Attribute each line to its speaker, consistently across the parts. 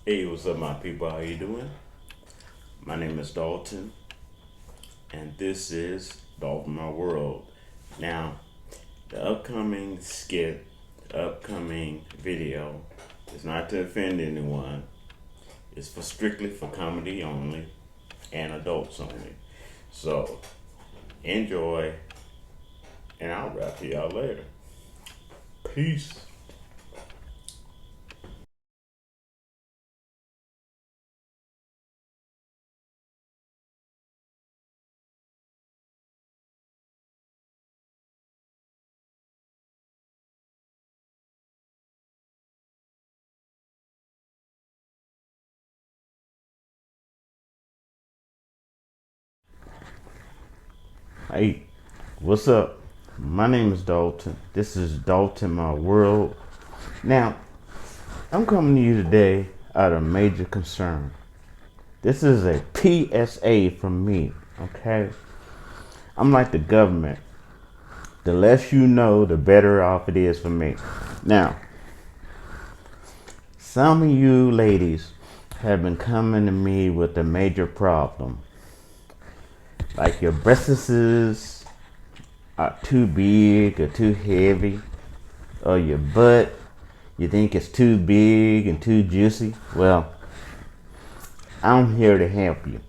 Speaker 1: Hey, what's up, my people? How you doing? My name is Dalton, and this is Dalton My World. Now, the upcoming skit, the upcoming video, is not to offend anyone. It's for strictly for comedy only and adults only. So, enjoy, and I'll rap to y'all later. Peace. Hey, what's up? My name is Dalton. This is Dalton My World. Now, I'm coming to you today out of major concern. This is a PSA from me, okay? I'm like the government. The less you know, the better off it is for me. Now, some of you ladies have been coming to me with a major problem. Like your breasts are too big or too heavy, or your butt, you think it's too big and too juicy. Well, I'm here to help you.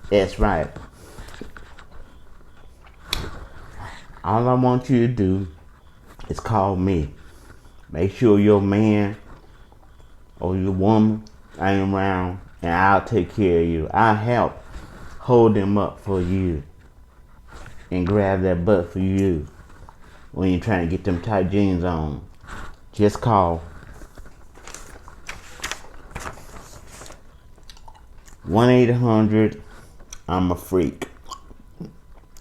Speaker 1: That's right. All I want you to do is call me. Make sure your man or your woman ain't around, and I'll take care of you. I'll help hold them up for you and grab that butt for you when you're trying to get them tight jeans on. Just call 1-800 I'm a freak.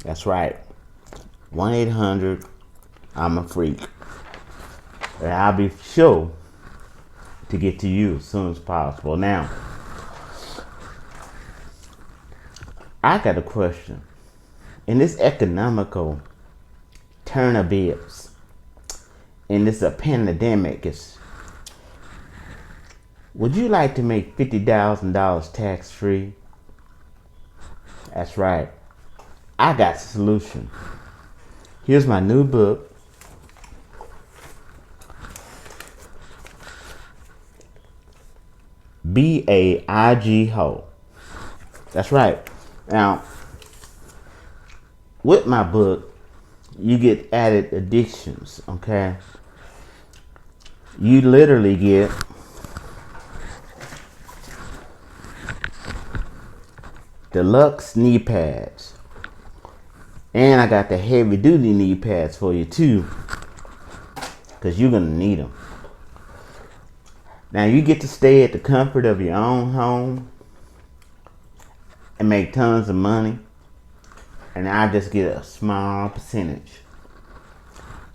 Speaker 1: That's right. 1-800 I'm a freak. And I'll be sure to get to you as soon as possible. Now, I got a question. In this economical turn of events, in this pandemic, would you like to make $50,000 tax free? That's right. I got a solution. Here's my new book. BAIG Ho. That's right. Now, with my book, you get added addictions, okay? You literally get deluxe knee pads. And I got the heavy duty knee pads for you too, because you're going to need them. Now you get to stay at the comfort of your own home and make tons of money. And I just get a small percentage.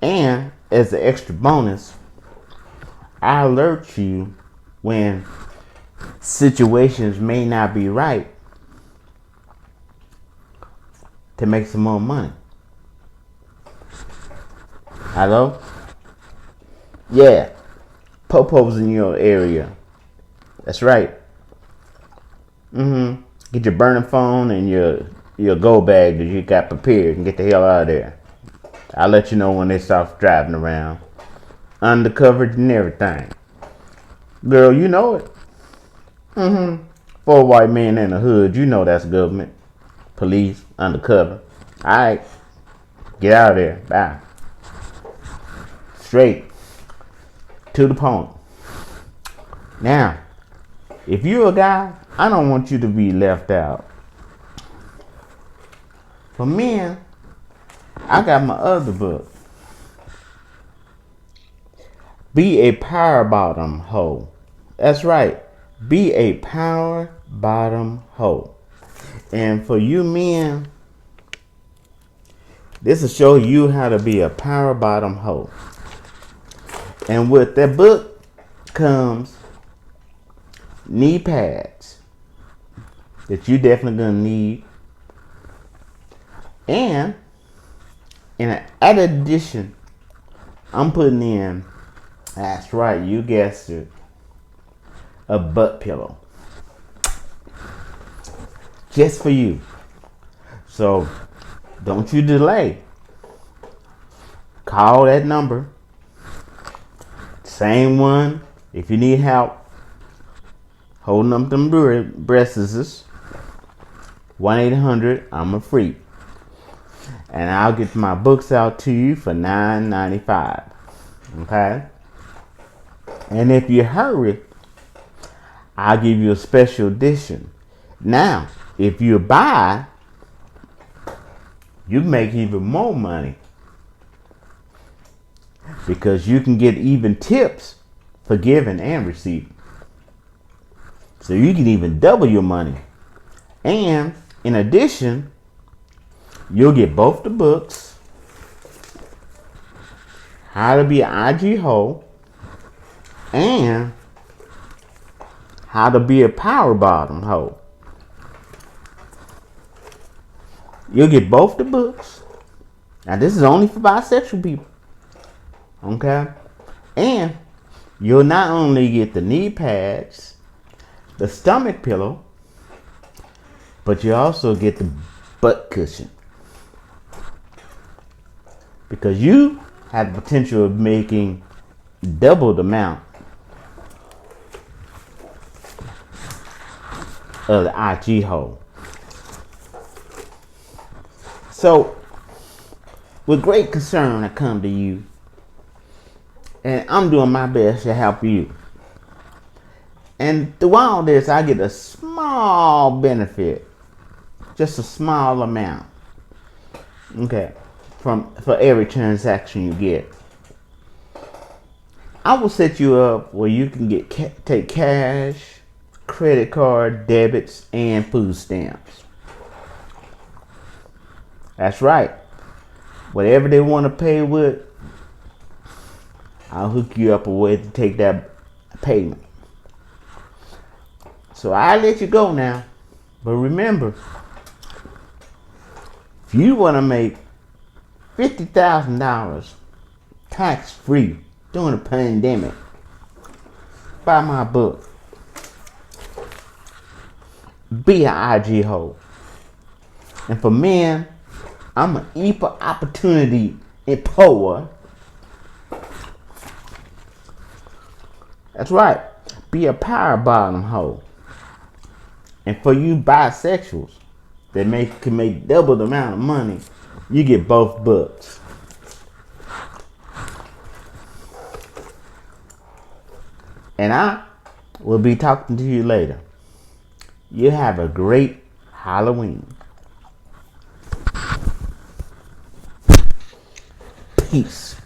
Speaker 1: And as an extra bonus, I alert you when situations may not be right to make some more money. Hello? Yeah. Popo's in your area. That's right. Get your burner phone and your go bag that you got prepared and get the hell out of there. I'll let you know when they start driving around. Undercovered and everything. Girl, you know it. For a white man in the hood, you know that's government. Police, undercover. Alright. Get out of there. Bye. Straight. To the point. Now, if you're a guy, I don't want you to be left out. For men, I got my other book. Be a power bottom hoe. That's right. Be a power bottom hoe. And for you men, this will show you how to be a power bottom hoe. And with that book comes knee pads that you definitely gonna need. And in an added addition, I'm putting in, that's right, you guessed it, a butt pillow. Just for you. So don't you delay. Call that number. Same one. If you need help holding up them breasts, 1-800 I'm a freak. And I'll get my books out to you for $9.95. Okay? And if you hurry, I'll give you a special edition. Now, if you buy, you make even more money. Because you can get even tips for giving and receiving. So you can even double your money. And in addition, you'll get both the books, How to Be an IG Hoe, and How to Be a Power Bottom Hoe. You'll get both the books. Now this is only for bisexual people. Okay? And you'll not only get the knee pads, the stomach pillow, but you also get the butt cushion. Because you have the potential of making double the amount of the IG hole. So, with great concern I come to you, and I'm doing my best to help you. And through all this, I get a small benefit, just a small amount, okay, for every transaction you get. I will set you up where you can take cash, credit card, debits, and food stamps. That's right. Whatever they want to pay with, I'll hook you up a way to take that payment. So I'll let you go now. But remember, if you want to make $50,000 tax free during the pandemic, buy my book, Be an IG Hoe. And for men, I'm an equal opportunity employer. That's right. Be a power bottom hoe. And for you bisexuals that can make double the amount of money, you get both books. And I will be talking to you later. You have a great Halloween. Peace.